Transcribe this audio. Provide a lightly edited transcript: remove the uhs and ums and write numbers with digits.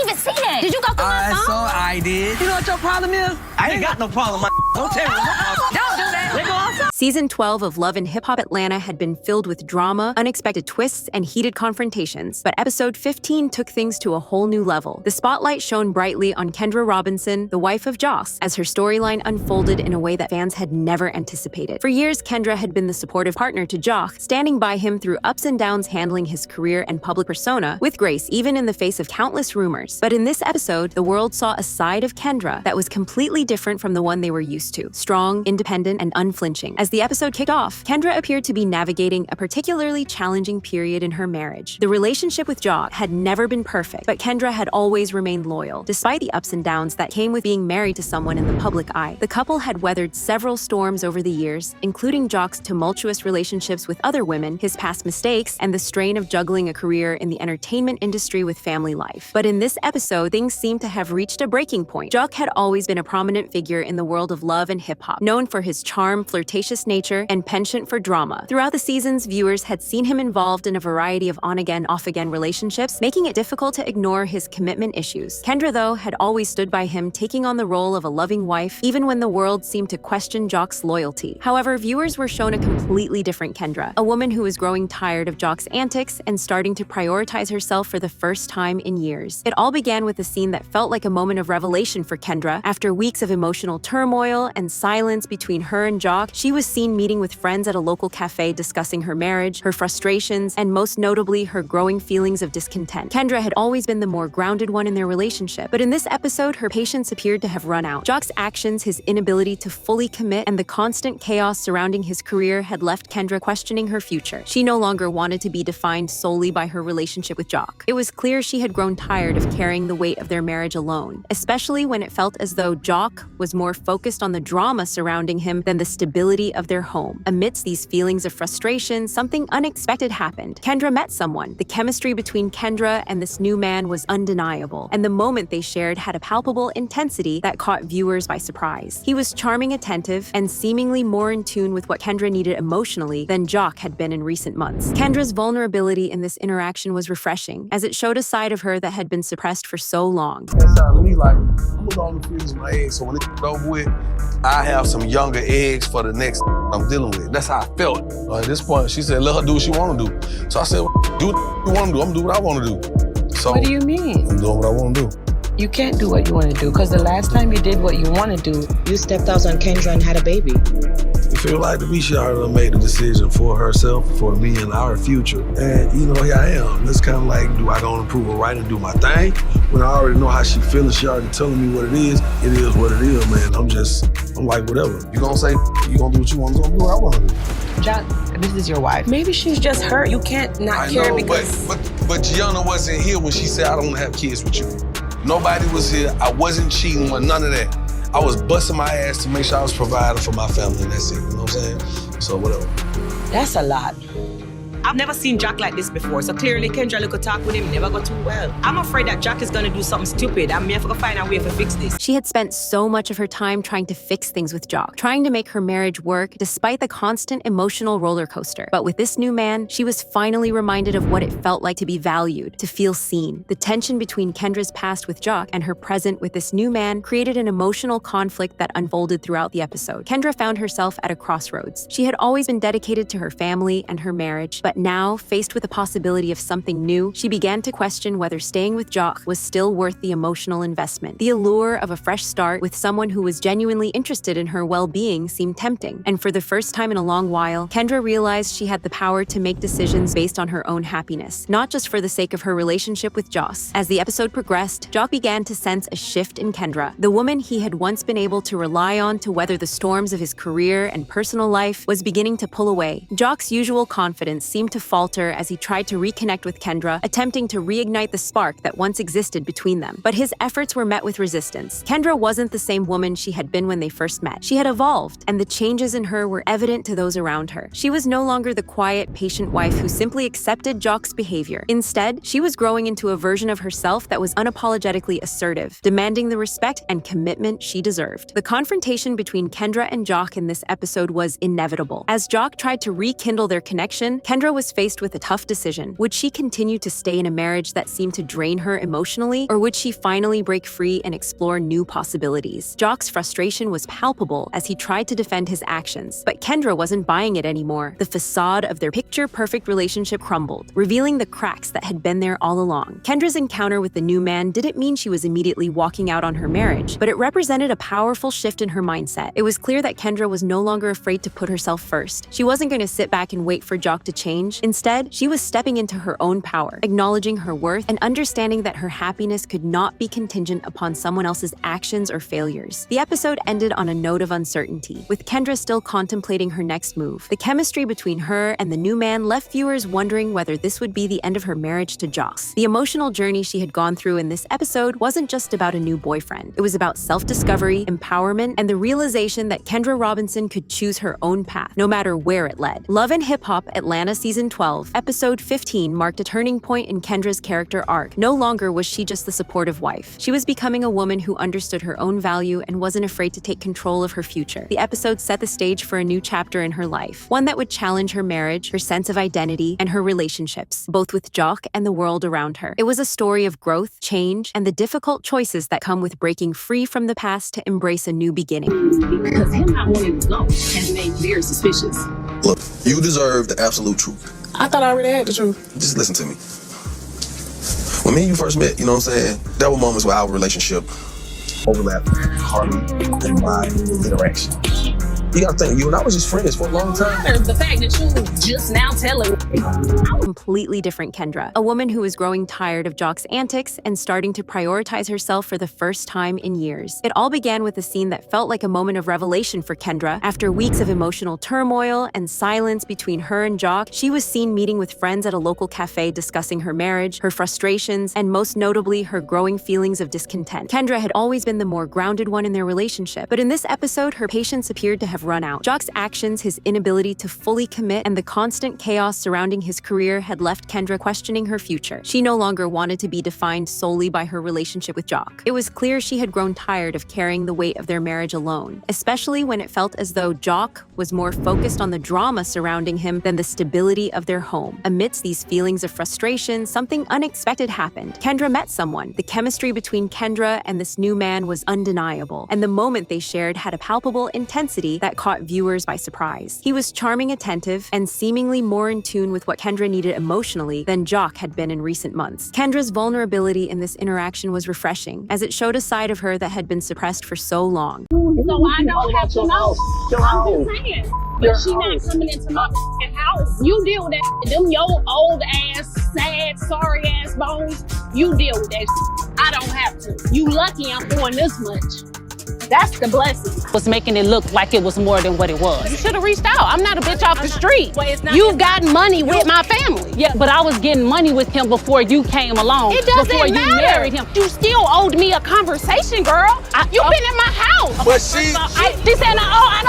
even see that. Did you go through my phone? I did. You know what your problem is? I ain't got no problem. Don't tell me what my problem. Don't do that. They go outside. Season 12 of Love and Hip Hop Atlanta had been filled with drama, unexpected twists, and heated confrontations, but episode 15 took things to a whole new level. The spotlight shone brightly on Kendra Robinson, the wife of Joss, as her storyline unfolded in a way that fans had never anticipated. For years, Kendra had been the supportive partner to Jock, standing by him through ups and downs, handling his career and public persona with grace, even in the face of countless rumors. But in this episode, the world saw a side of Kendra that was completely different from the one they were used to: strong, independent, and unflinching. As the episode kicked off, Kendra appeared to be navigating a particularly challenging period in her marriage. The relationship with Jock had never been perfect, but Kendra had always remained loyal, despite the ups and downs that came with being married to someone in the public eye. The couple had weathered several storms over the years, including Jock's tumultuous relationships with other women, his past mistakes, and the strain of juggling a career in the entertainment industry with family life. But in this episode, things seemed to have reached a breaking point. Jock had always been a prominent figure in the world of love and hip-hop, known for his charm, flirtatious nature, and penchant for drama. Throughout the seasons, viewers had seen him involved in a variety of on-again, off-again relationships, making it difficult to ignore his commitment issues. Kendra, though, had always stood by him, taking on the role of a loving wife, even when the world seemed to question Jock's loyalty. However, viewers were shown a completely different Kendra, a woman who was growing tired of Jock's antics and starting to prioritize herself for the first time in years. It all began with a scene that felt like a moment of revelation for Kendra. After weeks of emotional turmoil and silence between her and Jock, she was seen meeting with friends at a local cafe discussing her marriage, her frustrations, and most notably, her growing feelings of discontent. Kendra had always been the more grounded one in their relationship, but in this episode, her patience appeared to have run out. Jock's actions, his inability to fully commit, and the constant chaos surrounding his career had left Kendra questioning her future. She no longer wanted to be defined solely by her relationship with Jock. It was clear she had grown tired of carrying the weight of their marriage alone, especially when it felt as though Jock was more focused on the drama surrounding him than the stability of their home. Amidst these feelings of frustration, something unexpected happened. Kendra met someone. The chemistry between Kendra and this new man was undeniable, and the moment they shared had a palpable intensity that caught viewers by surprise. He was charming, attentive, and seemingly more in tune with what Kendra needed emotionally than Jock had been in recent months. Kendra's vulnerability in this interaction was refreshing, as it showed a side of her that had been suppressed for so long. That sounded to me like, I'm with all the feelings in my eggs, so when it's over with, I have some younger eggs for the next I'm dealing with. That's how I felt. At this point, she said, let her do what she want to do. So I said, do what you want to do. I'm going to do what I want to do. So What do you mean? I'm doing what I want to do. You can't do what you want to do, because the last time you did what you want to do, you stepped out on Kendra and had a baby. It feel like to me, she already made the decision for herself, for me, and our future. And, you know, here I am. It's kind of like, do I go and prove her right and do my thing? When I already know how she feeling, she already telling me what it is what it is, man. I'm like, whatever. You gonna say, you gonna do what you want to do, I'm do what I want to do. John, this is your wife. Maybe she's just hurt. You can't not care because... But Gianna wasn't here when she said, I don't want to have kids with you. Nobody was here. I wasn't cheating with none of that. I was busting my ass to make sure I was providing for my family, and that's it. You know what I'm saying? So whatever. That's a lot. I've never seen Jack like this before, so clearly Kendra look talk with him never go too well. I'm afraid that Jack is gonna do something stupid. I'm here to find a way to fix this. She had spent so much of her time trying to fix things with Jock, trying to make her marriage work despite the constant emotional roller coaster. But with this new man, she was finally reminded of what it felt like to be valued, to feel seen. The tension between Kendra's past with Jock and her present with this new man created an emotional conflict that unfolded throughout the episode. Kendra found herself at a crossroads. She had always been dedicated to her family and her marriage, but now, faced with the possibility of something new, she began to question whether staying with Jock was still worth the emotional investment. The allure of a fresh start with someone who was genuinely interested in her well-being seemed tempting, and for the first time in a long while, Kendra realized she had the power to make decisions based on her own happiness, not just for the sake of her relationship with Joss. As the episode progressed, Jock began to sense a shift in Kendra. The woman he had once been able to rely on to weather the storms of his career and personal life was beginning to pull away. Jock's usual confidence seemed to falter as he tried to reconnect with Kendra, attempting to reignite the spark that once existed between them. But his efforts were met with resistance. Kendra wasn't the same woman she had been when they first met. She had evolved, and the changes in her were evident to those around her. She was no longer the quiet, patient wife who simply accepted Jock's behavior. Instead, she was growing into a version of herself that was unapologetically assertive, demanding the respect and commitment she deserved. The confrontation between Kendra and Jock in this episode was inevitable. As Jock tried to rekindle their connection, Kendra was faced with a tough decision. Would she continue to stay in a marriage that seemed to drain her emotionally, or would she finally break free and explore new possibilities? Jock's frustration was palpable as he tried to defend his actions, but Kendra wasn't buying it anymore. The facade of their picture-perfect relationship crumbled, revealing the cracks that had been there all along. Kendra's encounter with the new man didn't mean she was immediately walking out on her marriage, but it represented a powerful shift in her mindset. It was clear that Kendra was no longer afraid to put herself first. She wasn't going to sit back and wait for Jock to change. Instead, she was stepping into her own power, acknowledging her worth and understanding that her happiness could not be contingent upon someone else's actions or failures. The episode ended on a note of uncertainty, with Kendra still contemplating her next move. The chemistry between her and the new man left viewers wondering whether this would be the end of her marriage to Jock. The emotional journey she had gone through in this episode wasn't just about a new boyfriend. It was about self-discovery, empowerment, and the realization that Kendra Robinson could choose her own path, no matter where it led. Love and Hip Hop Atlanta Season 12, Episode 15 marked a turning point in Kendra's character arc. No longer was she just the supportive wife. She was becoming a woman who understood her own value and wasn't afraid to take control of her future. The episode set the stage for a new chapter in her life, one that would challenge her marriage, her sense of identity, and her relationships, both with Jock and the world around her. It was a story of growth, change, and the difficult choices that come with breaking free from the past to embrace a new beginning. Because him not wanting to go has made me very suspicious. Look, you deserve the absolute truth. I thought I already had the truth. Just listen to me. When me and you first met, you know what I'm saying? There were moments where our relationship overlapped hardly in my interaction. You gotta think, you and I was just friends for a long time. The fact that you just now telling me. Completely different Kendra, a woman who was growing tired of Jock's antics and starting to prioritize herself for the first time in years. It all began with a scene that felt like a moment of revelation for Kendra. After weeks of emotional turmoil and silence between her and Jock, she was seen meeting with friends at a local cafe discussing her marriage, her frustrations, and most notably, her growing feelings of discontent. Kendra had always been the more grounded one in their relationship, but in this episode, her patience appeared to have run out. Jock's actions, his inability to fully commit, and the constant chaos surrounding his career had left Kendra questioning her future. She no longer wanted to be defined solely by her relationship with Jock. It was clear she had grown tired of carrying the weight of their marriage alone, especially when it felt as though Jock was more focused on the drama surrounding him than the stability of their home. Amidst these feelings of frustration, something unexpected happened. Kendra met someone. The chemistry between Kendra and this new man was undeniable, and the moment they shared had a palpable intensity that caught viewers by surprise. He was charming, attentive, and seemingly more in tune with what Kendra needed emotionally than Jock had been in recent months. Kendra's vulnerability in this interaction was refreshing, as it showed a side of her that had been suppressed for so long. So I don't have to know. I'm just saying. But she not coming into my house. You deal with that. Them your old ass, sad, sorry ass bones. You deal with that. I don't have to. You lucky I'm doing this much. That's the blessing. Was making it look like it was more than what it was. You should have reached out. I'm not a bitch off the street. You've gotten money with my family. Yeah, but I was getting money with him before you came along. It doesn't before matter. You married him. You still owed me a conversation, girl. You've been in my house. But she She said, oh, I